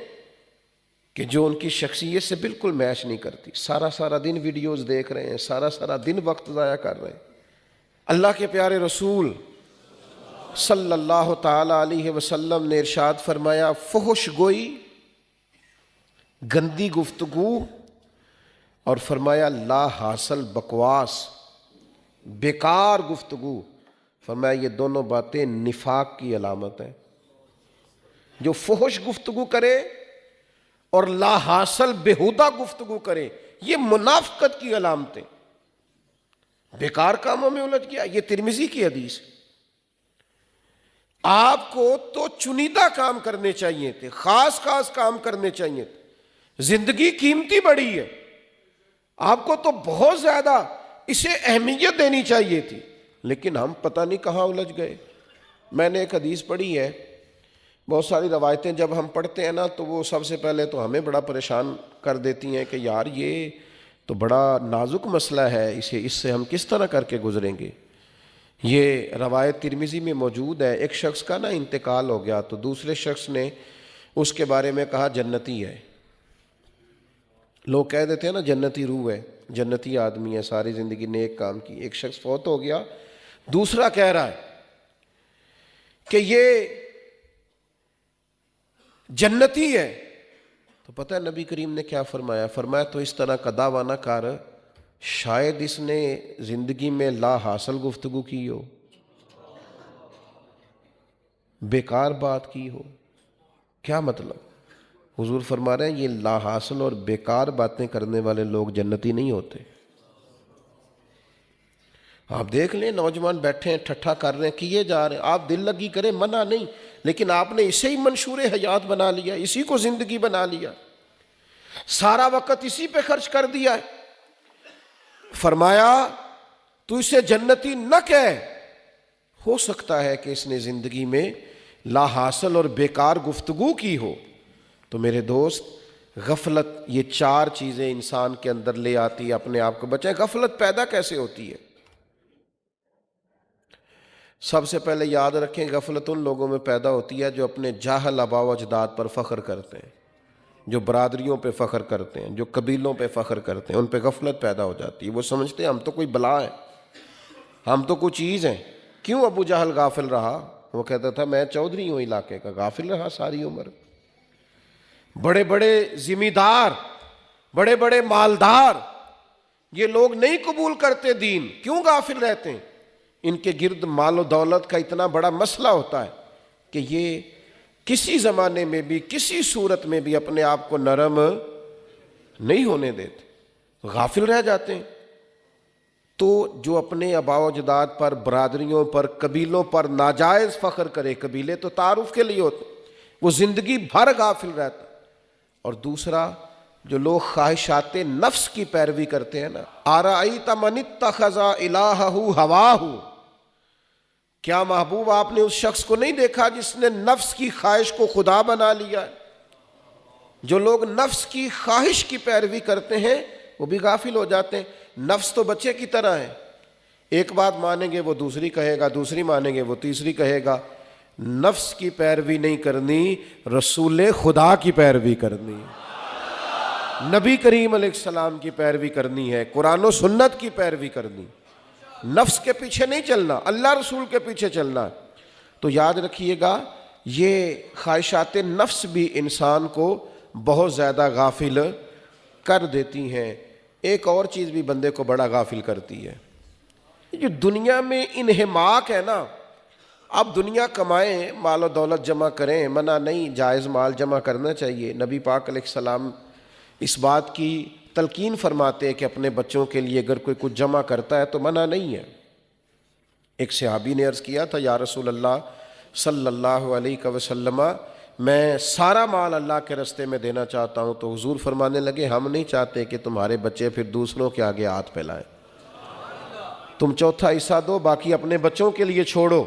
کہ جو ان کی شخصیت سے بالکل میچ نہیں کرتی، سارا دن ویڈیوز دیکھ رہے ہیں، سارا دن وقت ضائع کر رہے ہیں۔ اللہ کے پیارے رسول صلی اللہ تعالی علیہ وسلم نے ارشاد فرمایا، فحش گوئی، گندی گفتگو، اور فرمایا لا حاصل بکواس، بیکار گفتگو، فرمایا یہ دونوں باتیں نفاق کی علامت ہیں۔ جو فحش گفتگو کرے اور لا حاصل بےہودہ گفتگو کرے، یہ منافقت کی علامتیں، بیکار کاموں میں الجھ گیا۔ یہ ترمذی کی حدیث ہے۔ آپ کو تو چنیدہ کام کرنے چاہیے تھے، خاص کام کرنے چاہیے تھے۔ زندگی قیمتی بڑی ہے، آپ کو تو بہت زیادہ اسے اہمیت دینی چاہیے تھی، لیکن ہم پتہ نہیں کہاں الجھ گئے۔ میں نے ایک حدیث پڑھی ہے، بہت ساری روایتیں جب ہم پڑھتے ہیں نا تو وہ سب سے پہلے تو ہمیں بڑا پریشان کر دیتی ہیں کہ یار یہ تو بڑا نازک مسئلہ ہے، اس سے ہم کس طرح کر کے گزریں گے۔ یہ روایت ترمذی میں موجود ہے۔ ایک شخص کا نا انتقال ہو گیا تو دوسرے شخص نے اس کے بارے میں کہا جنتی ہے۔ لوگ کہہ دیتے ہیں نا جنتی روح ہے، جنتی آدمی ہے، ساری زندگی نیک کام کی۔ ایک شخص فوت ہو گیا، دوسرا کہہ رہا ہے کہ یہ جنتی ہے، تو پتہ ہے نبی کریم نے کیا فرمایا؟ فرمایا تو اس طرح کا دعویٰ نہ کر، شاید اس نے زندگی میں لا حاصل گفتگو کی ہو، بیکار بات کی ہو۔ کیا مطلب؟ حضور فرما رہے ہیں یہ لا حاصل اور بیکار باتیں کرنے والے لوگ جنتی نہیں ہوتے۔ آپ دیکھ لیں نوجوان بیٹھے ہیں، ٹھٹھا کر رہے ہیں، کیے جا رہے ہیں، آپ دل لگی کریں، منع نہیں، لیکن آپ نے اسے ہی منشور حیات بنا لیا، اسی کو زندگی بنا لیا، سارا وقت اسی پہ خرچ کر دیا ہے۔ فرمایا تو اسے جنتی نہ کہہ، ہو سکتا ہے کہ اس نے زندگی میں لا حاصل اور بیکار گفتگو کی ہو۔ تو میرے دوست، غفلت یہ 4 چیزیں انسان کے اندر لے آتی ہے، اپنے آپ کو بچائیں۔ غفلت پیدا کیسے ہوتی ہے؟ سب سے پہلے یاد رکھیں، غفلت ان لوگوں میں پیدا ہوتی ہے جو اپنے جاہل آباء و اجداد پر فخر کرتے ہیں، جو برادریوں پہ فخر کرتے ہیں، جو قبیلوں پہ فخر کرتے ہیں، ان پہ غفلت پیدا ہو جاتی ہے۔ وہ سمجھتے ہیں ہم تو کوئی بلا ہے، ہم تو کوئی چیز ہیں۔ کیوں ابو جہل غافل رہا؟ وہ کہتا تھا میں چودھری ہوں علاقے کا، غافل رہا ساری عمر۔ بڑے بڑے ذمہ دار، بڑے بڑے مالدار، یہ لوگ نہیں قبول کرتے دین، کیوں غافل رہتے ہیں؟ ان کے گرد مال و دولت کا اتنا بڑا مسئلہ ہوتا ہے کہ یہ کسی زمانے میں بھی کسی صورت میں بھی اپنے آپ کو نرم نہیں ہونے دیتے، غافل رہ جاتے ہیں۔ تو جو اپنے آباء و اجداد پر، برادریوں پر، قبیلوں پر ناجائز فخر کرے، قبیلے تو تعارف کے لیے ہوتے، وہ زندگی بھر غافل رہتا۔ اور دوسرا، جو لوگ خواہشات نفس کی پیروی کرتے ہیں نا، آرائیت من اتخذ الہہ ہواہ، کیا محبوب آپ نے اس شخص کو نہیں دیکھا جس نے نفس کی خواہش کو خدا بنا لیا ہے؟ جو لوگ نفس کی خواہش کی پیروی کرتے ہیں وہ بھی غافل ہو جاتے ہیں۔ نفس تو بچے کی طرح ہے، ایک بات مانیں گے وہ دوسری کہے گا، دوسری مانیں گے وہ تیسری کہے گا، نفس کی پیروی نہیں کرنی، رسول خدا کی پیروی کرنی ہے، نبی کریم علیہ السلام کی پیروی کرنی ہے، قرآن و سنت کی پیروی کرنی، نفس کے پیچھے نہیں چلنا، اللہ رسول کے پیچھے چلنا۔ تو یاد رکھیے گا یہ خواہشات نفس بھی انسان کو بہت زیادہ غافل کر دیتی ہیں۔ ایک اور چیز بھی بندے کو بڑا غافل کرتی ہے، جو دنیا میں انہماک ہے نا، اب دنیا کمائیں، مال و دولت جمع کریں، منع نہیں، جائز مال جمع کرنا چاہیے۔ نبی پاک علیہ السلام اس بات کی تلقین فرماتے ہیں کہ اپنے بچوں کے لیے اگر کوئی کچھ جمع کرتا ہے تو منع نہیں ہے۔ ایک صحابی نے عرض کیا تھا، یا رسول اللہ صلی اللہ علیہ وسلم، میں سارا مال اللہ کے رستے میں دینا چاہتا ہوں۔ تو حضور فرمانے لگے، ہم نہیں چاہتے کہ تمہارے بچے پھر دوسروں کے آگے ہاتھ پھیلائیں، تم چوتھا حصہ دو، باقی اپنے بچوں کے لیے چھوڑو۔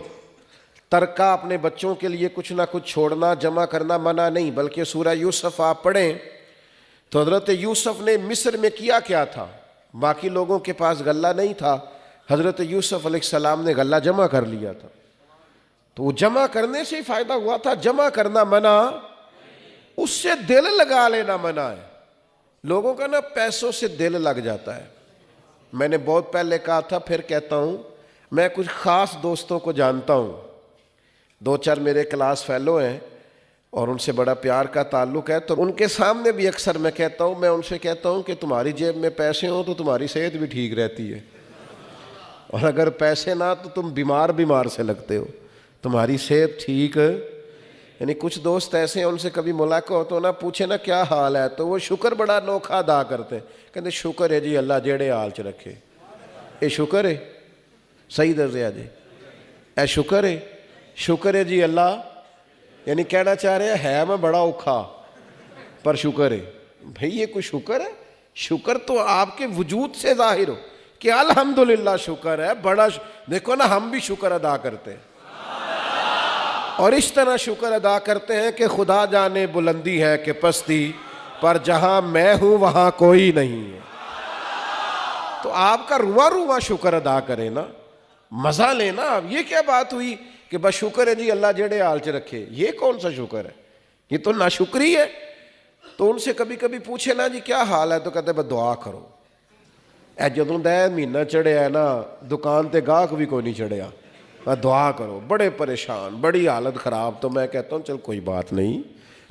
ترکہ اپنے بچوں کے لیے کچھ نہ کچھ چھوڑنا، جمع کرنا منع نہیں، بلکہ سورہ یوسف آپ پڑھیں تو حضرت یوسف نے مصر میں کیا تھا، باقی لوگوں کے پاس غلہ نہیں تھا، حضرت یوسف علیہ السلام نے غلہ جمع کر لیا تھا۔ تو وہ جمع کرنے سے ہی فائدہ ہوا تھا، جمع کرنا منع، اس سے دل لگا لینا منع ہے۔ لوگوں کا نا پیسوں سے دل لگ جاتا ہے۔ میں نے بہت پہلے کہا تھا، پھر کہتا ہوں، میں کچھ خاص دوستوں کو جانتا ہوں، 2-4 میرے کلاس فیلو ہیں اور ان سے بڑا پیار کا تعلق ہے، تو ان کے سامنے بھی اکثر میں کہتا ہوں، میں ان سے کہتا ہوں کہ تمہاری جیب میں پیسے ہوں تو تمہاری صحت بھی ٹھیک رہتی ہے، اور اگر پیسے نہ تو تم بیمار سے لگتے ہو، تمہاری صحت ٹھیک ہے۔ یعنی کچھ دوست ایسے ہیں، ان سے کبھی ملاقات ہو تو نہ پوچھے نا کیا حال ہے، تو وہ شکر بڑا انوکھا ادا کرتے ہیں، کہتے شکر ہے جی اللہ جیڑے حال چ رکھے، اے شکر ہے، صحیح دسیا جی، اے شکر ہے جی اللہ، یعنی کہنا چاہ رہے ہے میں بڑا اوکھا پر شکر ہے۔ بھئی یہ کوئی شکر ہے؟ شکر تو آپ کے وجود سے ظاہر ہو کہ الحمدللہ شکر ہے، بڑا دیکھو نا ہم بھی شکر ادا کرتے ہیں، اور اس طرح شکر ادا کرتے ہیں کہ خدا جانے بلندی ہے کہ پستی، پر جہاں میں ہوں وہاں کوئی نہیں ہے۔ تو آپ کا رواں شکر ادا کریں نا، مزہ لینا۔ اب یہ کیا بات ہوئی کہ بس شکر ہے جی اللہ جڑے حال چ رکھے، یہ کون سا شکر ہے؟ یہ تو ناشکری ہے۔ تو ان سے کبھی کبھی پوچھے نا جی کیا حال ہے، تو کہتے بس دعا کرو۔ اے جدوں دا مہینہ چڑھیا ہے نا، دکان تے گاہک بھی کوئی نہیں چڑھیا، دعا کرو، بڑے پریشان، بڑی حالت خراب۔ تو میں کہتا ہوں چل کوئی بات نہیں،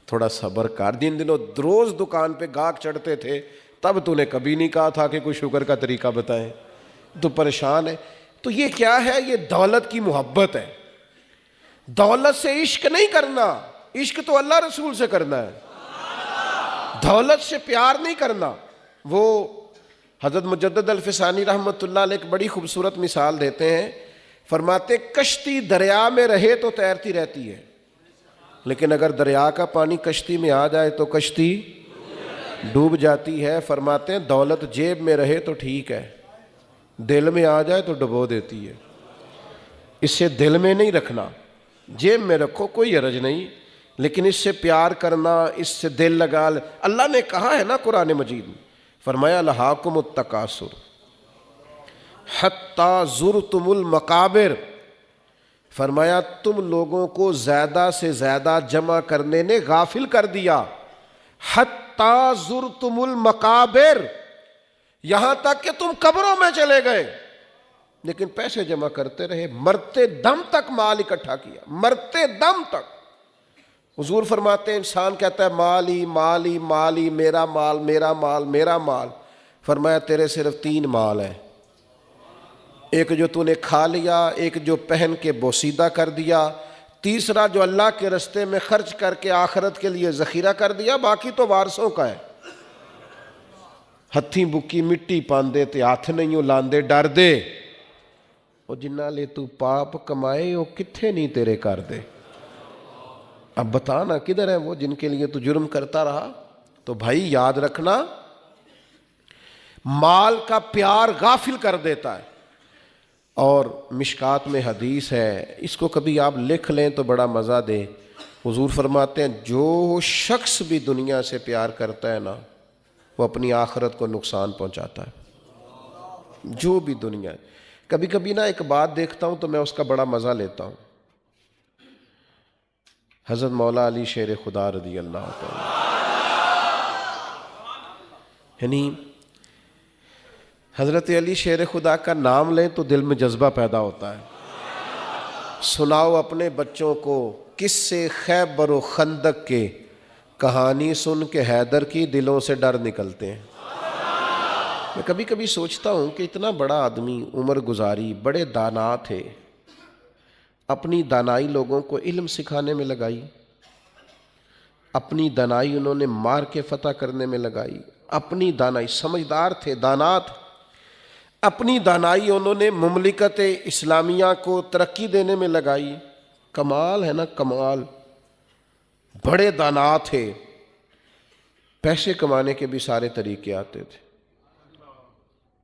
تھوڑا صبر کر، جن دنوں روز دکان پہ گاہک چڑھتے تھے تب تو نے کبھی نہیں کہا تھا کہ کوئی شکر کا طریقہ بتائیں، تو پریشان ہے۔ تو یہ کیا ہے؟ یہ دولت کی محبت ہے۔ دولت سے عشق نہیں کرنا، عشق تو اللہ رسول سے کرنا ہے، دولت سے پیار نہیں کرنا۔ وہ حضرت مجدد الفسانی رحمۃ اللہ علیہ ایک بڑی خوبصورت مثال دیتے ہیں، فرماتے کشتی دریا میں رہے تو تیرتی رہتی ہے، لیکن اگر دریا کا پانی کشتی میں آ جائے تو کشتی ڈوب جاتی ہے۔ فرماتے ہیں دولت جیب میں رہے تو ٹھیک ہے، دل میں آ جائے تو ڈبو دیتی ہے۔ اس سے دل میں نہیں رکھنا، جیب میں رکھو کوئی حرج نہیں، لیکن اس سے پیار کرنا، اس سے دل لگا اللہ نے کہا ہے نا قرآن مجید میں، فرمایا الہاکم التکاثر حتی زرتم المقابر، فرمایا تم لوگوں کو زیادہ سے زیادہ جمع کرنے نے غافل کر دیا، حتی زرتم المقابر، یہاں تک کہ تم قبروں میں چلے گئے لیکن پیسے جمع کرتے رہے، مرتے دم تک مال اکٹھا کیا، مرتے دم تک۔ حضور فرماتے ہیں انسان کہتا ہے مالی مالی مالی، میرا مال میرا مال میرا مال، فرمایا تیرے صرف 3 مال ہیں، ایک جو تو نے کھا لیا، ایک جو پہن کے بوسیدہ کر دیا، تیسرا جو اللہ کے رستے میں خرچ کر کے آخرت کے لیے ذخیرہ کر دیا، باقی تو وارثوں کا ہے۔ ہتھی بکی مٹی پاندے تے ہاتھ نہیں لاندے ڈر دے، وہ جنہ لے تو پاپ کمائے وہ کتھے نہیں تیرے کر دے۔ اب بتانا کدھر ہے وہ جن کے لیے تو جرم کرتا رہا؟ تو بھائی یاد رکھنا، مال کا پیار غافل کر دیتا ہے۔ اور مشکات میں حدیث ہے، اس کو کبھی آپ لکھ لیں تو بڑا مزہ دے۔ حضور فرماتے ہیں جو شخص بھی دنیا سے پیار کرتا ہے نا، وہ اپنی آخرت کو نقصان پہنچاتا ہے۔ جو بھی دنیا، کبھی کبھی نا ایک بات دیکھتا ہوں تو میں اس کا بڑا مزہ لیتا ہوں۔ حضرت مولا علی شیر خدا رضی اللہ تعالیٰ، یعنی حضرت علی شیر خدا کا نام لیں تو دل میں جذبہ پیدا ہوتا ہے. سناؤ اپنے بچوں کو قصے خیبر و خندق کے، کہانی سن کے حیدر کی دلوں سے ڈر نکلتے ہیں. میں کبھی کبھی سوچتا ہوں کہ اتنا بڑا آدمی عمر گزاری، بڑے دانا تھے، اپنی دانائی لوگوں کو علم سکھانے میں لگائی، اپنی دانائی انہوں نے مار کے فتح کرنے میں لگائی، اپنی دانائی، سمجھدار تھے، دانا تھے، اپنی دانائی انہوں نے مملکت اسلامیہ کو ترقی دینے میں لگائی. کمال ہے نا، کمال. بڑے دانا تھے، پیسے کمانے کے بھی سارے طریقے آتے تھے.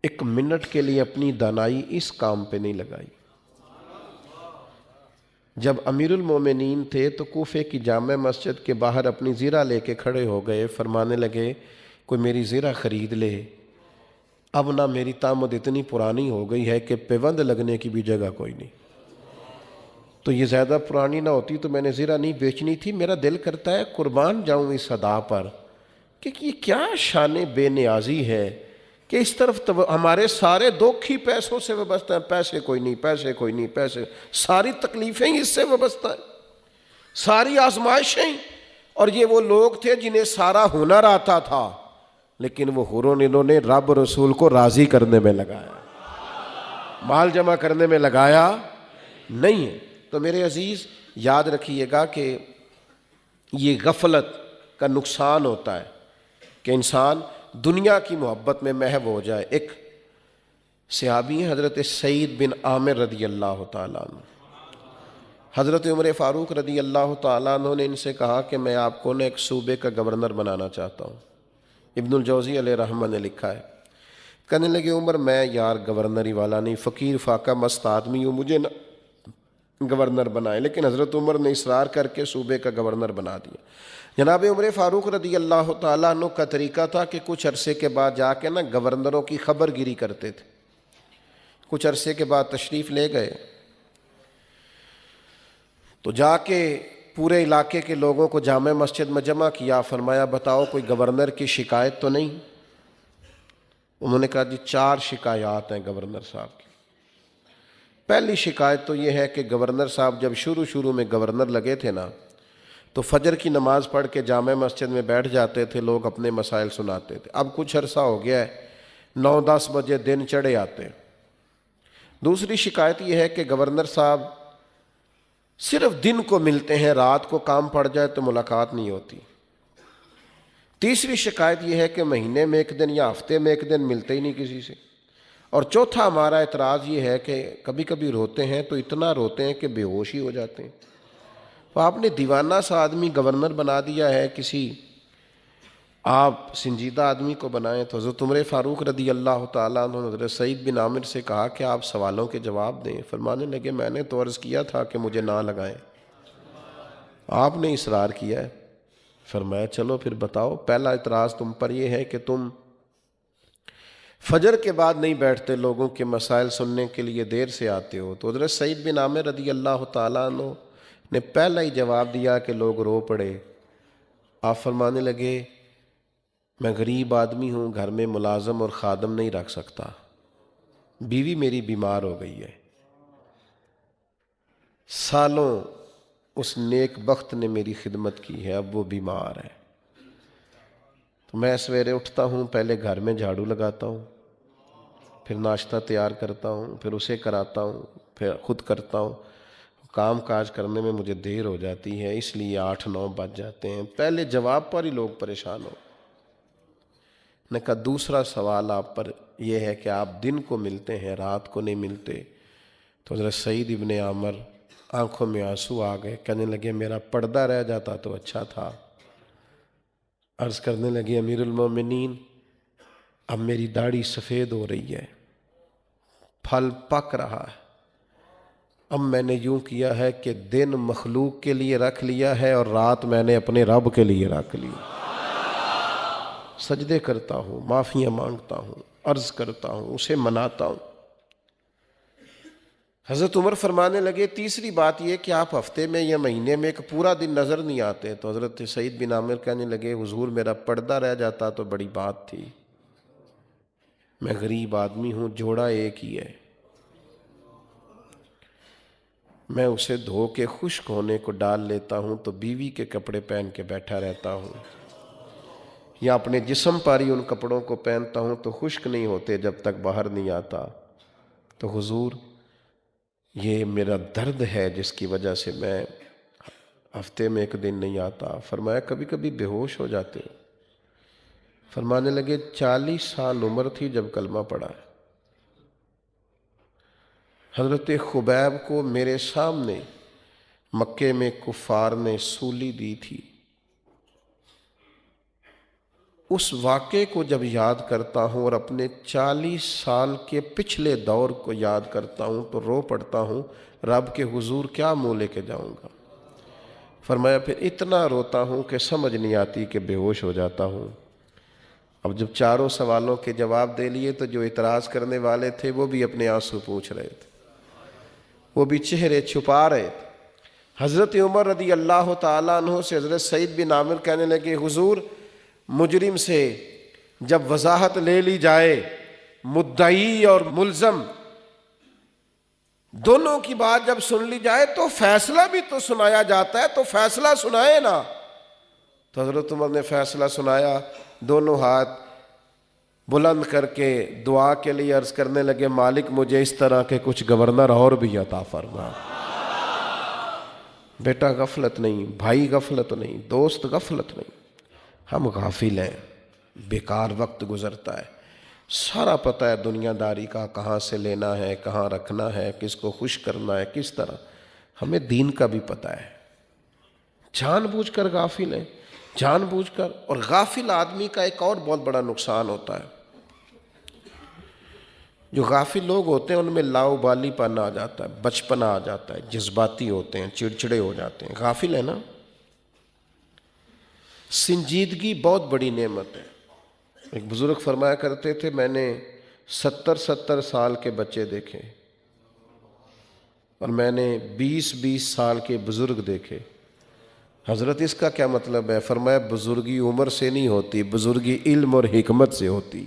ایک منٹ کے لیے اپنی دانائی اس کام پہ نہیں لگائی. جب امیر المومنین تھے تو کوفے کی جامع مسجد کے باہر اپنی زیرہ لے کے کھڑے ہو گئے، فرمانے لگے کوئی میری زیرہ خرید لے. اب نہ میری تامد اتنی پرانی ہو گئی ہے کہ پیوند لگنے کی بھی جگہ کوئی نہیں. تو یہ زیادہ پرانی نہ ہوتی تو میں نے زیرہ نہیں بیچنی تھی. میرا دل کرتا ہے قربان جاؤں اس ادا پر کہ یہ کیا شان بے نیازی ہے کہ اس طرف ہمارے سارے دکھ ہی پیسوں سے وابستہ ہیں. پیسے کوئی نہیں، پیسے کوئی نہیں، پیسے، ساری تکلیفیں ہی اس سے وابستہ ہیں، ساری آزمائشیں. اور یہ وہ لوگ تھے جنہیں سارا ہنر آتا تھا، لیکن وہ ہنر انہوں نے رب رسول کو راضی کرنے میں لگایا، مال جمع کرنے میں لگایا نہیں ہے. تو میرے عزیز یاد رکھیے گا کہ یہ غفلت کا نقصان ہوتا ہے کہ انسان دنیا کی محبت میں محو ہو جائے. ایک صحابی ہیں حضرت سعید بن عامر رضی اللہ تعالیٰ عنہ. حضرت عمر فاروق رضی اللہ تعالیٰ عنہ نے ان سے کہا کہ میں آپ کو ایک صوبے کا گورنر بنانا چاہتا ہوں. ابن الجوزی علیہ رحمہ نے لکھا ہے. کہنے لگے عمر میں یار گورنری والا نہیں، فقیر فاقہ مست آدمی ہوں، مجھے نہ گورنر بنائے. لیکن حضرت عمر نے اصرار کر کے صوبے کا گورنر بنا دیا. جناب عمر فاروق رضی اللہ تعالیٰ عنہ کا طریقہ تھا کہ کچھ عرصے کے بعد جا کے گورنروں کی خبر گیری کرتے تھے. کچھ عرصے کے بعد تشریف لے گئے تو جا کے پورے علاقے کے لوگوں کو جامع مسجد میں جمع کیا. فرمایا بتاؤ کوئی گورنر کی شکایت تو نہیں؟ انہوں نے کہا جی 4 شکایات ہیں گورنر صاحب کی. پہلی شکایت تو یہ ہے کہ گورنر صاحب جب شروع میں گورنر لگے تھے نا تو فجر کی نماز پڑھ کے جامع مسجد میں بیٹھ جاتے تھے، لوگ اپنے مسائل سناتے تھے. اب کچھ عرصہ ہو گیا ہے، 9-10 بجے دن چڑھے آتے. دوسری شکایت یہ ہے کہ گورنر صاحب صرف دن کو ملتے ہیں، رات کو کام پڑ جائے تو ملاقات نہیں ہوتی. تیسری شکایت یہ ہے کہ مہینے میں 1 دن یا ہفتے میں 1 دن ملتے ہی نہیں کسی سے. اور چوتھا ہمارا اعتراض یہ ہے کہ کبھی کبھی روتے ہیں تو اتنا روتے ہیں کہ بے ہوش ہی ہو جاتے ہیں. تو آپ نے دیوانہ سا آدمی گورنر بنا دیا ہے، کسی آپ سنجیدہ آدمی کو بنائیں. تو حضرت عمر فاروق رضی اللہ تعالیٰ عنہ حضرت سعید بن عامر سے کہا کہ آپ سوالوں کے جواب دیں. فرمانے لگے میں نے تو عرض کیا تھا کہ مجھے نہ لگائیں، آپ نے اصرار کیا ہے. فرمایا چلو پھر بتاؤ. پہلا اعتراض تم پر یہ ہے کہ تم فجر کے بعد نہیں بیٹھتے، لوگوں کے مسائل سننے کے لیے دیر سے آتے ہو. تو حضرت سعید بن عامر رضی اللہ تعالیٰ عنہ نے پہلا ہی جواب دیا کہ لوگ رو پڑے. آپ فرمانے لگے میں غریب آدمی ہوں، گھر میں ملازم اور خادم نہیں رکھ سکتا، بیوی میری بیمار ہو گئی ہے. سالوں اس نیک بخت نے میری خدمت کی ہے، اب وہ بیمار ہے. تو میں سویرے اٹھتا ہوں، پہلے گھر میں جھاڑو لگاتا ہوں، پھر ناشتہ تیار کرتا ہوں، پھر اسے کراتا ہوں، پھر خود کرتا ہوں. کام کاج کرنے میں مجھے دیر ہو جاتی ہے، اس لیے 8-9 بج جاتے ہیں. پہلے جواب پر ہی لوگ پریشان ہو. نے کہا دوسرا سوال آپ پر یہ ہے کہ آپ دن کو ملتے ہیں، رات کو نہیں ملتے. تو حضرت سعید ابن عامر آنکھوں میں آنسو آ گئے. کہنے لگے میرا پردہ رہ جاتا تو اچھا تھا. عرض کرنے لگے امیر المومنین اب میری داڑھی سفید ہو رہی ہے، پھل پک رہا ہے. اب میں نے یوں کیا ہے کہ دن مخلوق کے لیے رکھ لیا ہے اور رات میں نے اپنے رب کے لیے رکھ لی. سجدے کرتا ہوں، معافیاں مانگتا ہوں، عرض کرتا ہوں، اسے مناتا ہوں. حضرت عمر فرمانے لگے تیسری بات یہ کہ آپ ہفتے میں یا مہینے میں ایک پورا دن نظر نہیں آتے. تو حضرت سعید بن عامر کہنے لگے حضور میرا پردہ رہ جاتا تو بڑی بات تھی، میں غریب آدمی ہوں، جوڑا ایک ہی ہے، میں اسے دھو کے خشک ہونے کو ڈال لیتا ہوں تو بیوی کے کپڑے پہن کے بیٹھا رہتا ہوں، یا اپنے جسم پر ہی ان کپڑوں کو پہنتا ہوں تو خشک نہیں ہوتے جب تک باہر نہیں آتا. تو حضور یہ میرا درد ہے جس کی وجہ سے میں ہفتے میں ایک دن نہیں آتا. فرمایا کبھی کبھی بے ہوش ہو جاتے ہو؟ فرمانے لگے 40 سال عمر تھی جب کلمہ پڑھا ہے. حضرت خبیب کو میرے سامنے مکے میں کفار نے سولی دی تھی. اس واقعے کو جب یاد کرتا ہوں اور اپنے 40 سال کے پچھلے دور کو یاد کرتا ہوں تو رو پڑتا ہوں، رب کے حضور کیا منہ لے کے جاؤں گا. فرمایا پھر اتنا روتا ہوں کہ سمجھ نہیں آتی کہ بے ہوش ہو جاتا ہوں. اب جب چاروں سوالوں کے جواب دے لیے تو جو اعتراض کرنے والے تھے وہ بھی اپنے آنسو پوچھ رہے تھے، وہ بھی چہرے چھپا رہے تھے. حضرت عمر رضی اللہ تعالیٰ عنہ سے حضرت سعید بن عامر کہنے لگے حضور مجرم سے جب وضاحت لے لی جائے، مدعی اور ملزم دونوں کی بات جب سن لی جائے تو فیصلہ بھی تو سنایا جاتا ہے، تو فیصلہ سنائے نا. تو حضرت عمر نے فیصلہ سنایا، دونوں ہاتھ بلند کر کے دعا کے لیے عرض کرنے لگے مالک مجھے اس طرح کے کچھ گورنر اور بھی عطا فرما. بیٹا غفلت نہیں، بھائی غفلت نہیں، دوست غفلت نہیں. ہم غافل ہیں، بیکار وقت گزرتا ہے. سارا پتہ ہے دنیا داری کا، کہاں سے لینا ہے، کہاں رکھنا ہے، کس کو خوش کرنا ہے، کس طرح. ہمیں دین کا بھی پتہ ہے، جان بوجھ کر غافل ہیں، جان بوجھ کر. اور غافل آدمی کا ایک اور بہت بڑا نقصان ہوتا ہے. جو غافل لوگ ہوتے ہیں ان میں لاؤبالی پن آ جاتا ہے، بچپنا آ جاتا ہے، جذباتی ہوتے ہیں، چڑچڑے ہو جاتے ہیں. غافل ہے نا. سنجیدگی بہت بڑی نعمت ہے. ایک بزرگ فرمایا کرتے تھے میں نے 70 سال کے بچے دیکھے اور میں نے 20 سال کے بزرگ دیکھے. حضرت اس کا کیا مطلب ہے؟ فرمایا بزرگی عمر سے نہیں ہوتی، بزرگی علم اور حکمت سے ہوتی.